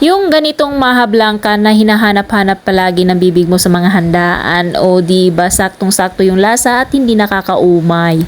Yung ganitong mahablangka na hinahanap-hanap palagi ng bibig mo sa mga handaan o di ba saktong-sakto yung lasa at hindi nakakaumay.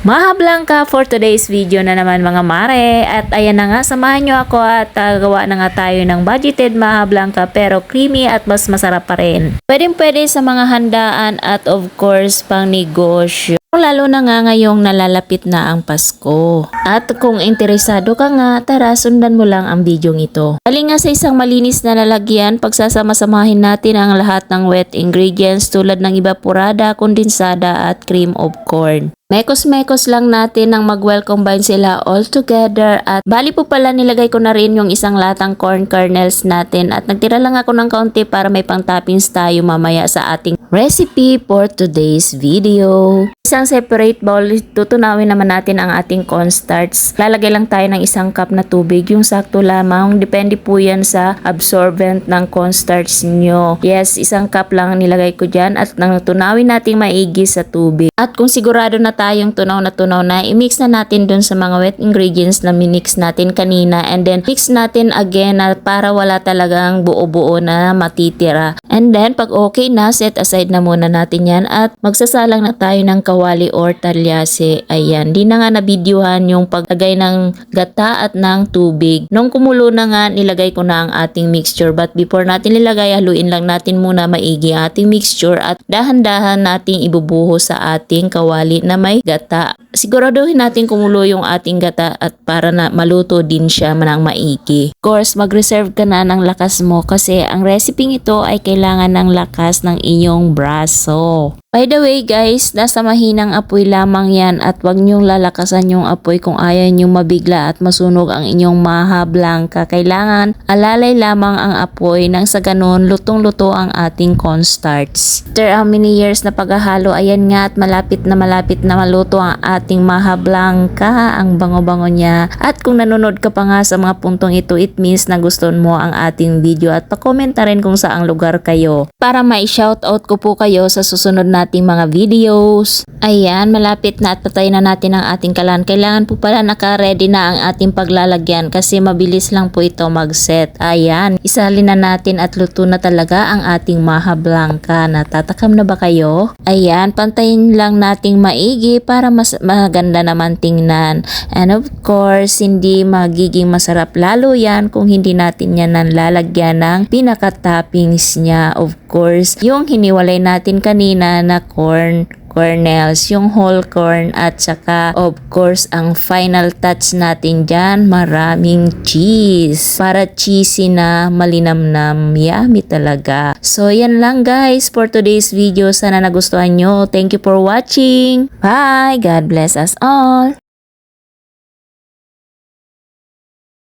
Mahablangka for today's video na naman mga mare, at ayan na nga, samahan nyo ako at gawa na nga tayo ng budgeted mahablangka pero creamy at mas masarap pa rin. Pwede sa mga handaan at of course pang negosyo. Lalo na nga ngayong nalalapit na ang Pasko. At kung interesado ka nga, tara sundan mo lang ang bidyong ito. Dali nga sa isang malinis na lalagyan, pagsasama-samahin natin ang lahat ng wet ingredients tulad ng evaporada, kondensada at cream of corn. Mekos-mekos lang natin nang mag-well combine sila all together, at bali po pala nilagay ko na rin yung isang latang corn kernels natin at nagtira lang ako ng kaunti para may pang toppings tayo mamaya sa ating recipe for today's video. Isang separate bowl, tutunawin naman natin ang ating cornstarch. Lalagay lang tayo ng isang cup na tubig, yung sakto lamang. Depende po yan sa absorbent ng cornstarch nyo. Yes, isang cup lang nilagay ko dyan at nang tunawin natin maigi sa tubig. At kung sigurado na tayong tunaw na, i-mix na natin dun sa mga wet ingredients na minix natin kanina, and then mix natin again na para wala talagang buo-buo na matitira. And then pag okay na, set aside na muna natin yan at magsasalang na tayo ng kawali or talyase. Ayan, di na nga nabidyohan yung paglagay ng gata at ng tubig. Nung kumulo na nga, nilagay ko na ang ating mixture, but before natin nilagay, haluin lang natin muna maigi ang ating mixture at dahan-dahan nating ibubuho sa ating kawali na may gata. Siguraduhin natin kumulo yung ating gata at para na maluto din siya ng maigi. Of course, mag-reserve ka na ng lakas mo kasi ang recipe ito ay kailangan ng lakas ng inyong braso. By the way guys, nasa mahinang apoy lamang yan at wag nyong lalakasan yung apoy kung ayaw nyong mabigla at masunog ang inyong mahablangka. Kailangan alalay lamang ang apoy nang sa ganun lutong-luto ang ating cornstarch. After how many years na paghahalo, ayan nga at malapit na maluto ang ating mahablangka. Ang bango-bango niya. At kung nanonood ka pa nga sa mga puntong ito, it means na gusto mo ang ating video at pa-comment na rin kung saang lugar kayo para ma-shoutout ko po kayo sa susunod nating mga videos. Ayan, malapit na at patay na natin ang ating kalan. Kailangan po pala naka-ready na ang ating paglalagyan kasi mabilis lang po ito mag-set. Ayan, isalin na natin at luto na talaga ang ating mahablangka. Natatakam na ba kayo? Ayan, pantayin lang nating maigi para mas maganda naman tingnan. And of course, hindi magiging masarap lalo yan kung hindi natin yan lalagyan ng pinaka-toppings niya. Of course, yung hiniwalay natin kanina na kernels, yung whole corn, at saka of course ang final touch natin dyan, maraming cheese para cheesy na malinamnam, yummy talaga. So yan lang guys for today's video, sana nagustuhan nyo. Thank you for watching. Bye, God bless us all.